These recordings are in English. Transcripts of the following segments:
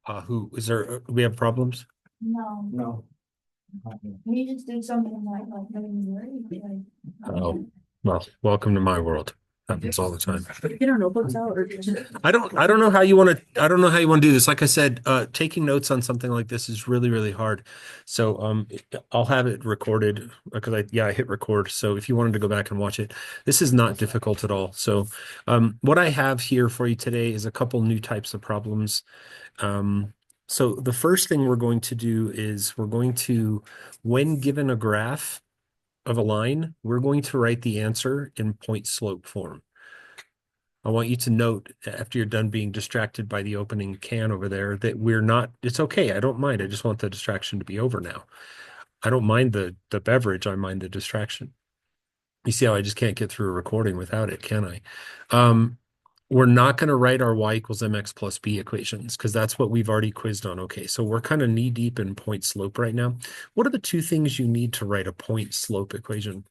Who is there? We have problems? No, No. he just did something like having worried. Oh, well, welcome to my world. Happens all the time. Get our notebooks out or just I don't know how you want to, I don't know how you want to do this. Like I said, taking notes on something like this is really, really hard. So, I'll have it recorded because I hit record. So if you wanted to go back and watch it, this is not difficult at all. So, what I have here for you today is a couple new types of problems. So the first thing we're going to do is we're going to, when given a graph of a line, we're going to write the answer in point slope form. I want you to note after you're done being distracted by the opening can over there that we're not, it's okay. I don't mind. I just want the distraction to be over now. I don't mind the beverage. I mind the distraction. You see how I just can't get through a recording without it, can I? We're not going to write our y equals mx plus b equations because that's what we've already quizzed on. Okay, so we're kind of knee deep in point slope right now. What are the two things you need to write a point slope equation?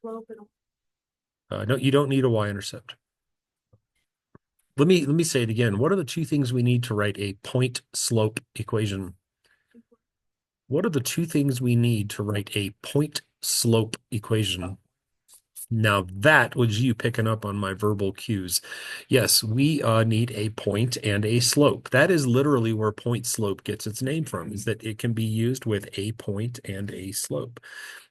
No, you don't need a y-intercept. Let me say it again. What are the two things we need to write a point slope equation? What are the two things we need to write a point slope equation? Now that was you picking up on my verbal cues. Yes, we need a point and a slope. That is literally where point slope gets its name from, is that it can be used with a point and a slope.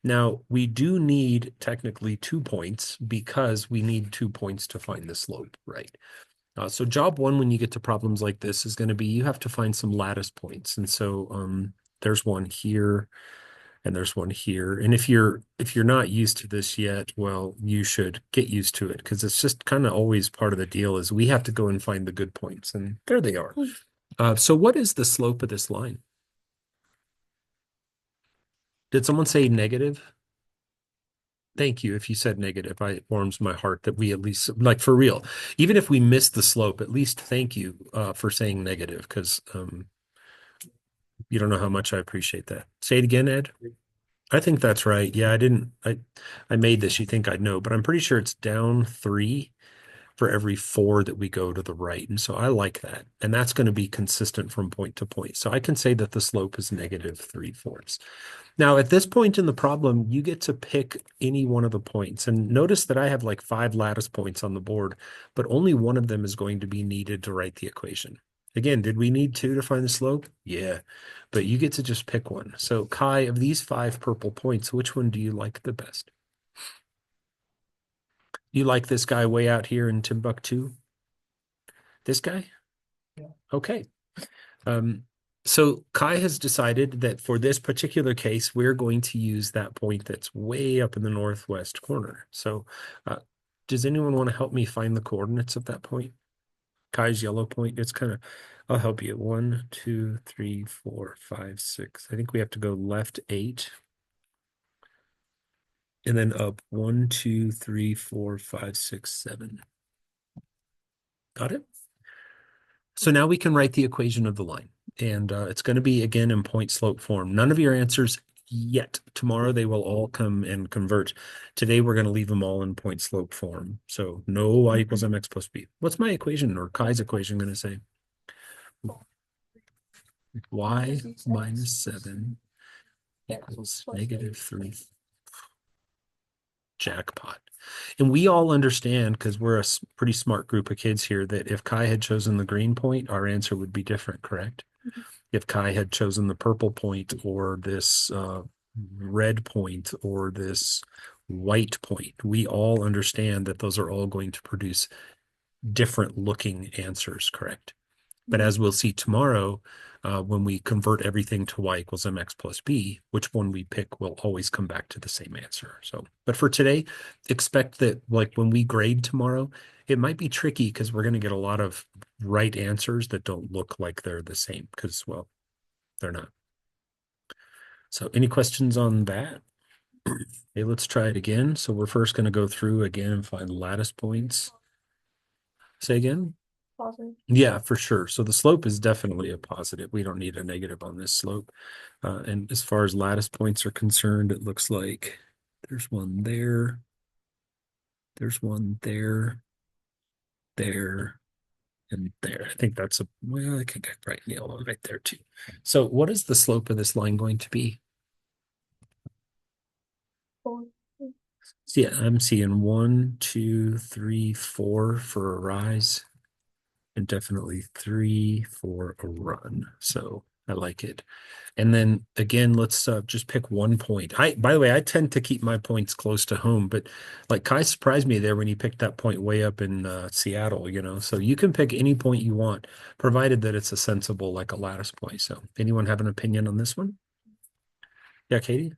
Now, we do need technically 2 points because we need 2 points to find the slope, right? So job one, when you get to problems like this, is going to be you have to find some lattice points. And so there's one here and there's one here. And if you're not used to this yet, well, you should get used to it because it's just kind of always part of the deal is we have to go and find the good points. And there they are. So what is the slope of this line? Did someone say negative? Thank you. If you said negative, it warms my heart that we at least, like for real, even if we miss the slope, at least thank you for saying negative because you don't know how much I appreciate that. Say it again, Ed. I think that's right. Yeah, I made this. You think I'd know, but I'm pretty sure it's down 3 for every 4 that we go to the right. And so I like that. And that's going to be consistent from point to point. So I can say that the slope is negative 3/4. Now, at this point in the problem, you get to pick any one of the points. And notice that I have like 5 lattice points on the board, but only one of them is going to be needed to write the equation. Again, did we need 2 to find the slope? Yeah, but you get to just pick one. So Kai, of these 5 purple points, which one do you like the best? You like this guy way out here in Timbuktu? This guy? Yeah. Okay. So Kai has decided that for this particular case, we're going to use that point that's way up in the northwest corner. So does anyone want to help me find the coordinates of that point? Kai's yellow point. I'll help you. 1, 2, 3, 4, 5, 6. I think we have to go left 8. And then up 1, 2, 3, 4, 5, 6, 7. Got it? So now we can write the equation of the line. And it's going to be, again, in point slope form. None of your answers yet. Tomorrow they will all come and convert. Today we're going to leave them all in point slope form. So no y equals mx plus b. What's my equation or Kai's equation going to say? Y minus 7 equals negative 3. Jackpot. And we all understand, because we're a pretty smart group of kids here, that if Kai had chosen the green point, our answer would be different, correct? If Kai had chosen the purple point or this red point or this white point, we all understand that those are all going to produce different looking answers, correct? But as we'll see tomorrow, when we convert everything to y equals mx plus b, which one we pick will always come back to the same answer. So, but for today, expect that like when we grade tomorrow, it might be tricky because we're going to get a lot of right answers that don't look like they're the same because, well, they're not. So any questions on that? Okay, let's try it again. So we're first going to go through again and find lattice points. Say again? Positive. Yeah, for sure. So the slope is definitely a positive. We don't need a negative on this slope. And as far as lattice points are concerned, it looks like there's one there. There's one there, there, And there, I think that's well, I think I right nailed one right there too. So what is the slope of this line going to be? Four. So yeah, I'm seeing 1, 2, 3, 4 for a rise, and definitely 3 for a run. So I like it. And then again, let's just pick one point. By the way, I tend to keep my points close to home, but like Kai surprised me there when he picked that point way up in Seattle, you know. So you can pick any point you want, provided that it's a sensible, like a lattice point. So anyone have an opinion on this one? Yeah, Katie?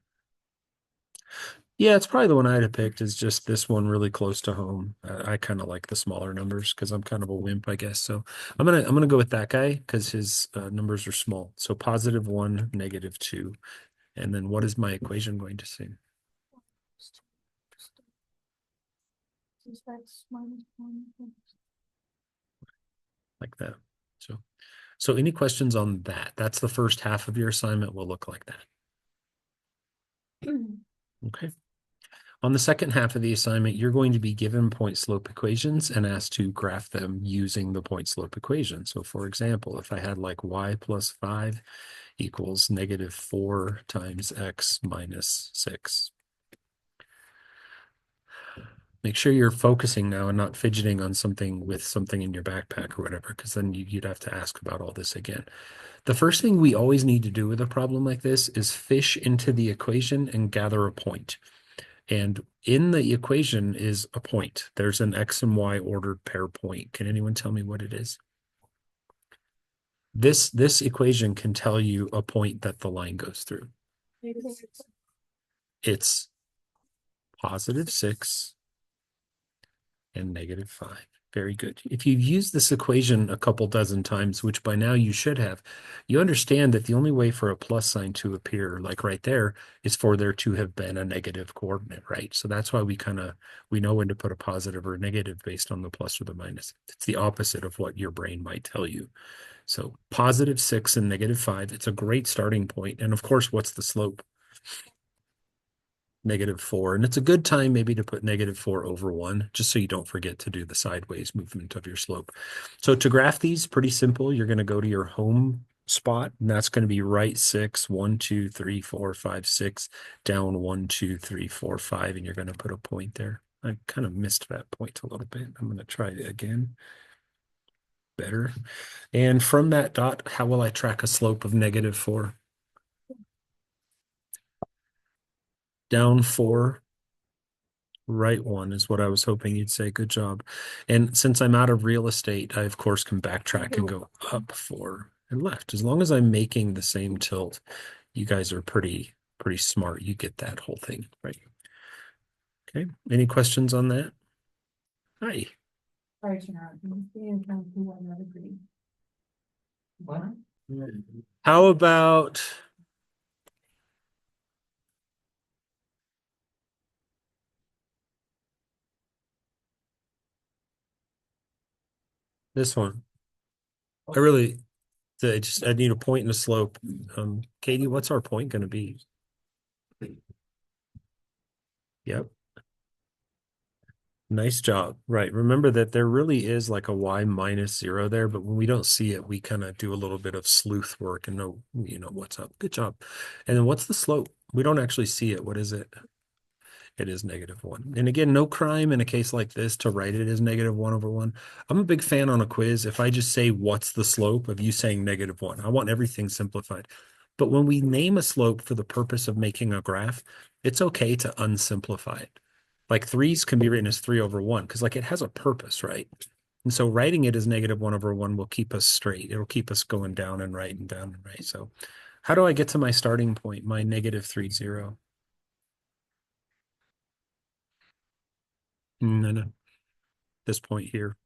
Yeah, it's probably the one I'd have picked is just this one really close to home. I kind of like the smaller numbers because I'm kind of a wimp, I guess. So I'm gonna go with that guy because his numbers are small. So +1, -2. And then what is my equation going to say? That's -1. Like that. So any questions on that? That's the first half of your assignment will look like that. Okay. On the second half of the assignment, you're going to be given point slope equations and asked to graph them using the point slope equation. So for example, if I had like y plus 5 equals -4 times x minus 6. Make sure you're focusing now and not fidgeting on something with something in your backpack or whatever, because then you'd have to ask about all this again. The first thing we always need to do with a problem like this is fish into the equation and gather a point. And in the equation is a point. There's an x and y ordered pair point. Can anyone tell me what it is? This equation can tell you a point that the line goes through. It's +6 and -5. Very good. If you've used this equation a couple dozen times, which by now you should have, you understand that the only way for a plus sign to appear, like right there, is for there to have been a negative coordinate, right? So that's why we know when to put a positive or a negative based on the plus or the minus. It's the opposite of what your brain might tell you. So +6 and -5, it's a great starting point. And of course, what's the slope? -4. And it's a good time maybe to put -4 over 1, just so you don't forget to do the sideways movement of your slope. So to graph these, pretty simple. You're going to go to your home spot, and that's going to be right 6, 1, 2, 3, 4, 5, 6, down 1, 2, 3, 4, 5, and you're going to put a point there. I kind of missed that point a little bit. I'm going to try it again. Better. And from that dot, how will I track a slope of -4? Down 4. Right 1 is what I was hoping you'd say. Good job. And since I'm out of real estate, I of course can backtrack and go up 4 and left. As long as I'm making the same tilt, you guys are pretty smart. You get that whole thing, right? Okay. Any questions on that? Hi. Sorry, Sharon. What? How about this one? I need a point and a slope. Katie, what's our point going to be? Yep. Nice job. Right. Remember that there really is like a y -0 there, but when we don't see it, we kind of do a little bit of sleuth work and know, what's up. Good job. And then what's the slope? We don't actually see it. What is it? It is -1. And again, no crime in a case like this to write it as -1 over 1. I'm a big fan on a quiz. If I just say, what's the slope of you saying -1? I want everything simplified. But when we name a slope for the purpose of making a graph, it's okay to unsimplify it. Like 3's can be written as 3 over 1 because like it has a purpose, right? And so writing it as -1 over 1 will keep us straight. It'll keep us going down and right and down and right. So how do I get to my starting point, my -3, 0? No. This point here.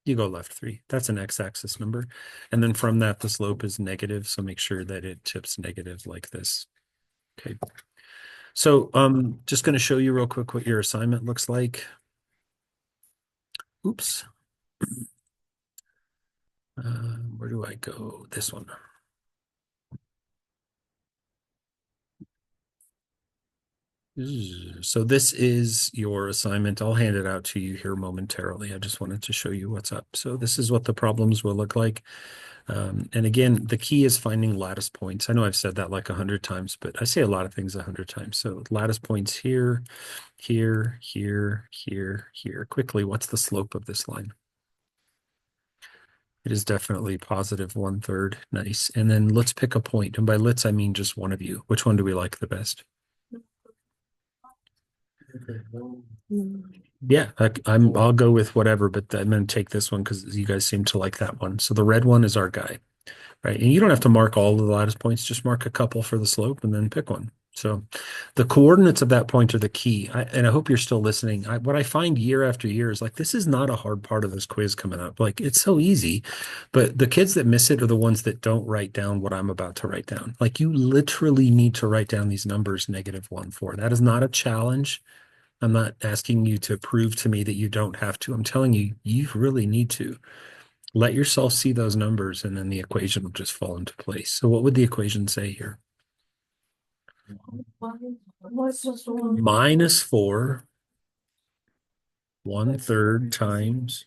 You go left 3. That's an x-axis number. And then from that, the slope is negative. So make sure that it tips negative like this. Okay. So just going to show you real quick what your assignment looks like. Oops. Where do I go? This one. So this is your assignment. I'll hand it out to you here momentarily. I just wanted to show you what's up. So this is what the problems will look like. And again, the key is finding lattice points. I know I've said that like 100 times, but I say a lot of things 100 times. So lattice points here, here, here, here, here. Quickly, what's the slope of this line? It is definitely positive 1/3. Nice. And then let's pick a point. And by let's, I mean just one of you. Which one do we like the best? Yeah, I'll go with whatever, but I'm going to take this one because you guys seem to like that one. So the red one is our guy, right? And you don't have to mark all of the lattice points, just mark a couple for the slope and then pick one. So the coordinates of that point are the key. And I hope you're still listening. What I find year after year is like, this is not a hard part of this quiz coming up. Like, it's so easy, but the kids that miss it are the ones that don't write down what I'm about to write down. Like, you literally need to write down these numbers, -1, 4. That is not a challenge. I'm not asking you to prove to me that you don't have to. I'm telling you, you really need to. Let yourself see those numbers, and then the equation will just fall into place. So what would the equation say here? -4, 1/3 times,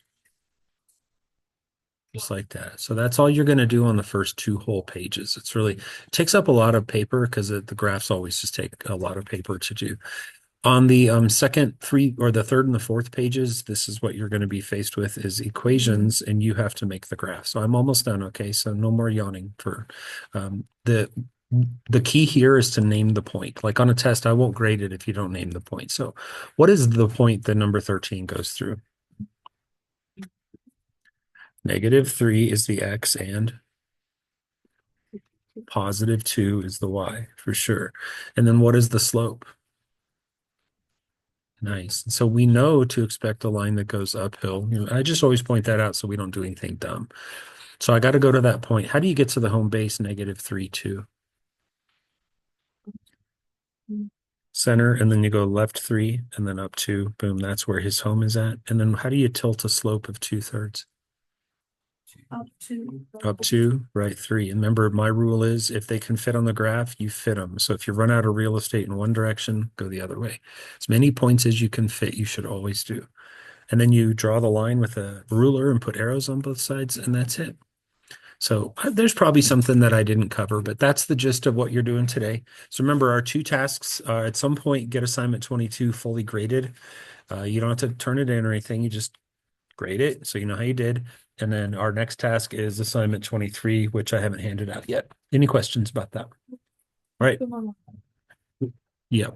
just like that. So that's all you're going to do on the first 2 whole pages. It's really, it takes up a lot of paper because the graphs always just take a lot of paper to do. On the second 3 or the 3rd and the 4th pages, this is what you're going to be faced with is equations, and you have to make the graph. So I'm almost done. Okay, so no more yawning. For the key here is to name the point. Like on a test, I won't grade it if you don't name the point. So what is the point that number 13 goes through? -3 is the x and +2 is the y, for sure. And then what is the slope? Nice. So we know to expect a line that goes uphill. I just always point that out so we don't do anything dumb. So I got to go to that point. How do you get to the home base? -3, 2. Center, and then you go left 3, and then up 2. Boom, that's where his home is at. And then how do you tilt a slope of 2/3? Up 2, right 3. And remember, my rule is if they can fit on the graph, you fit them. So if you run out of real estate in one direction, go the other way. As many points as you can fit, you should always do. And then you draw the line with a ruler and put arrows on both sides, and that's it. So there's probably something that I didn't cover, but that's the gist of what you're doing today. So remember, our 2 tasks are at some point get assignment 22 fully graded. You don't have to turn it in or anything. You just grade it so you know how you did. And then our next task is assignment 23, which I haven't handed out yet. Any questions about that? All right. Yeah.